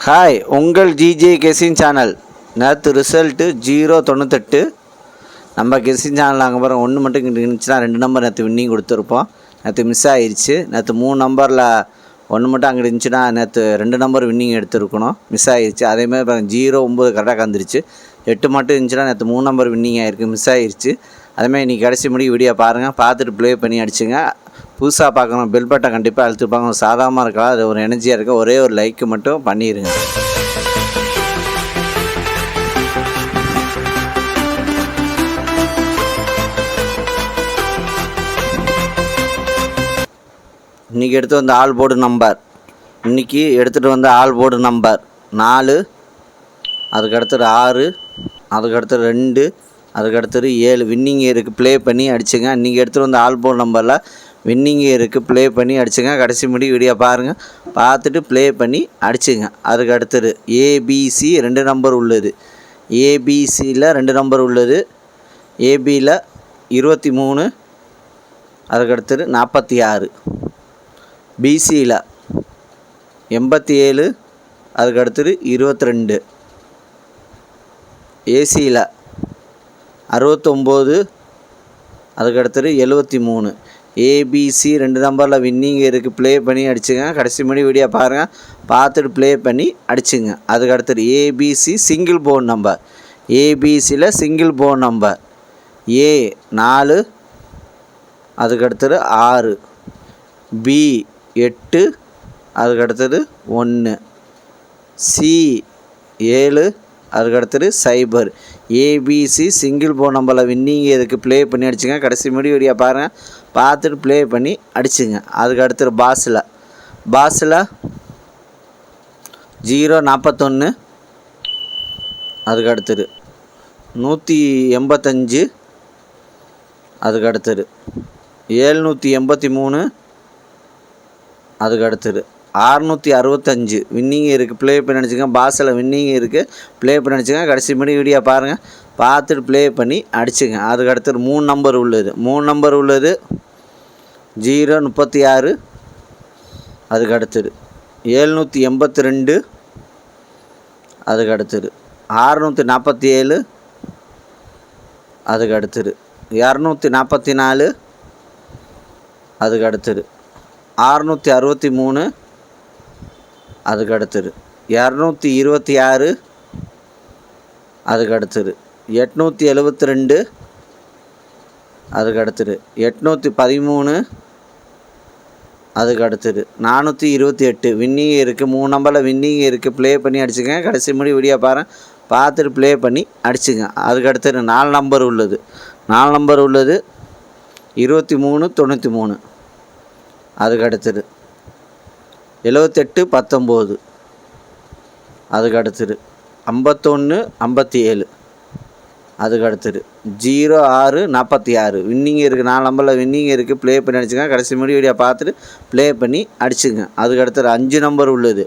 Hi, உங்கள் GJ guessing channel. நேற்று result 098. நம்ம கெஸிங் சேனல் நாங்கள் பாருங்கள் ஒன்று மட்டும் இங்கே இருந்துச்சுன்னா 2 நம்பர் நேற்று வின்னிங் கொடுத்துருப்போம். நேற்று மிஸ் ஆகிடுச்சு. நேற்று 3 நம்பரில் ஒன்று மட்டும் அங்கே இருந்துச்சுன்னா நேற்று 2 நம்பர் வின்னிங் எடுத்துருக்கணும், மிஸ் ஆகிடுச்சு. அதேமாதிரி பாருங்கள் 0-9 கரெக்டாக வந்துருச்சு. 8 மட்டும் இருந்துச்சுன்னா நேற்று 3 நம்பர் வின்னிங் ஆகிருக்கு, மிஸ் ஆகிடுச்சு. அதேமாதிரி இன்றைக்கி கடைசி முடி வீடியோ பாருங்கள், பார்த்துட்டு ப்ளே பண்ணி அடிச்சுங்க. புதுசாக பார்க்கணும், பெல் பட்டன் கண்டிப்பாக அழுத்திருப்பாங்க. சாதாரணமாக இருக்கலாம், அது ஒரு எனர்ஜியாக இருக்க. ஒரே ஒரு லைக்கு மட்டும் பண்ணிடுங்க. இன்றைக்கி எடுத்து வந்த ஆல் போர்டு நம்பர், இன்றைக்கி எடுத்துகிட்டு வந்த ஆல் போர்டு நம்பர் 4, அதுக்கடுத்தது 6, அதுக்கடுத்தது 2, அதுக்கடுத்தது 7. வின்னிங் இருக்குது, ப்ளே பண்ணி அடிச்சுங்க. இன்றைக்கி எடுத்துகிட்டு வந்த ஆல் போர்டு நம்பரில் வின்னிங் இருக்குது, ப்ளே பண்ணி அடிச்சுங்க. கடைசி முடி வீடியோ பாருங்கள், பார்த்துட்டு ப்ளே பண்ணி அடிச்சுங்க. அதுக்கு அடுத்தது ஏபிசி 2 நம்பர் உள்ளது. ஏபிசியில் 2 நம்பர் உள்ளது. ஏபியில் 23, அதுக்கடுத்தது 46. பிசியில் 87, அதுக்கடுத்தது 22. ஏசியில் 69, அதுக்கடுத்தது 73. ஏபிசி 2 நம்பரில் வின்னிங் இருக்குது, ப்ளே பண்ணி அடிச்சுங்க. கடைசி மணி வீடியோ பாருங்கள், பார்த்துட்டு ப்ளே பண்ணி அடிச்சுங்க. அதுக்கடுத்தது ஏபிசி சிங்கிள் போர்டு நம்பர். ஏபிசியில் சிங்கிள் போர்டு நம்பர் ஏ 4, அதுக்கடுத்தது 6. பி 8, அதுக்கடுத்தது 1. சி 7, அதுக்கடுத்தது 0. ஏபிசி சிங்கிள் போர்டு நம்பரில் வின்னிங் இருக்குது, ப்ளே பண்ணி அடிச்சுங்க. கடைசி முடி வீடியோ பாருங்கள், பார்த்துட்டு ப்ளே பண்ணி அடிச்சுங்க. அதுக்கு அடுத்தது பாஸில் 041, அதுக்கு அடுத்தது 185, அதுக்கு அடுத்தது 783, அதுக்கு அடுத்தது 665. வின்னிங் இருக்குது, ப்ளே பண்ணி அடிச்சுங்க. பாஸில் வின்னிங் இருக்குது, ப்ளே பண்ணி அடிச்சுங்க. கடைசி மணி வீடியோ பாருங்கள், பார்த்துட்டு ப்ளே பண்ணி அடிச்சுங்க. அதுக்கு அடுத்தது 3 நம்பர் உள்ளது. 3 நம்பர் உள்ளது 036, அதுக்கு அடுத்தது 782, அதுக்கு அடுத்தது 647, அதுக்கு அடுத்தது 244, அதுக்கு அடுத்தது 663, அதுக்கு அடுத்தது 226, அதுக்கு அடுத்தது 872, அதுக்கு அடுத்தது 813, அதுக்கு அடுத்தது 428. வின்னிங் இருக்குது, 3 நம்பரில் வின்னிங் இருக்குது, ப்ளே பண்ணி அடிச்சுங்க. கடைசி முடி வீடியோ பாருங்கள், பார்த்துட்டு ப்ளே பண்ணி அடிச்சுங்க. அதுக்கு அடுத்தது 4 நம்பர் உள்ளது. 4 நம்பர் உள்ளது 2393, அதுக்கு அடுத்தது 7819, அதுக்கு அடுத்தது 5157, அதுக்கு அடுத்தது 0646. வின்னிங் இருக்குது, 4 நம்பரில் வின்னிங் இருக்குது, ப்ளே பண்ணி அடிச்சுங்க. கடைசி முடி வீடியோ பார்த்துட்டு ப்ளே பண்ணி அடிச்சுங்க. அதுக்கு அடுத்தது 5 நம்பர் உள்ளது.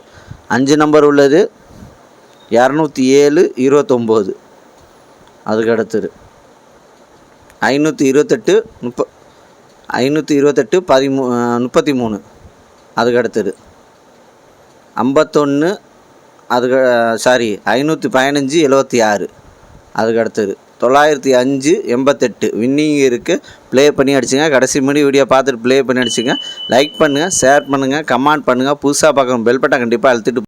5 நம்பர் உள்ளது 207 29, அதுக்கு அடுத்தது 528 33, அதுக்கு அடுத்தது 51, அதுக்கு 515 76, அதுக்கு அடுத்தது 905 88. வின்னிங் இருக்குது, ப்ளே பண்ணி அடிச்சுங்க. கடைசி முடி வீடியோ பார்த்துட்டு ப்ளே பண்ணி அடிச்சுங்க. லைக் பண்ணுங்கள், ஷேர் பண்ணுங்கள், கமெண்ட் பண்ணுங்கள். புதுசாக பார்க்கணும், பெல் பட்டன் கண்டிப்பாக அழுத்திட்டு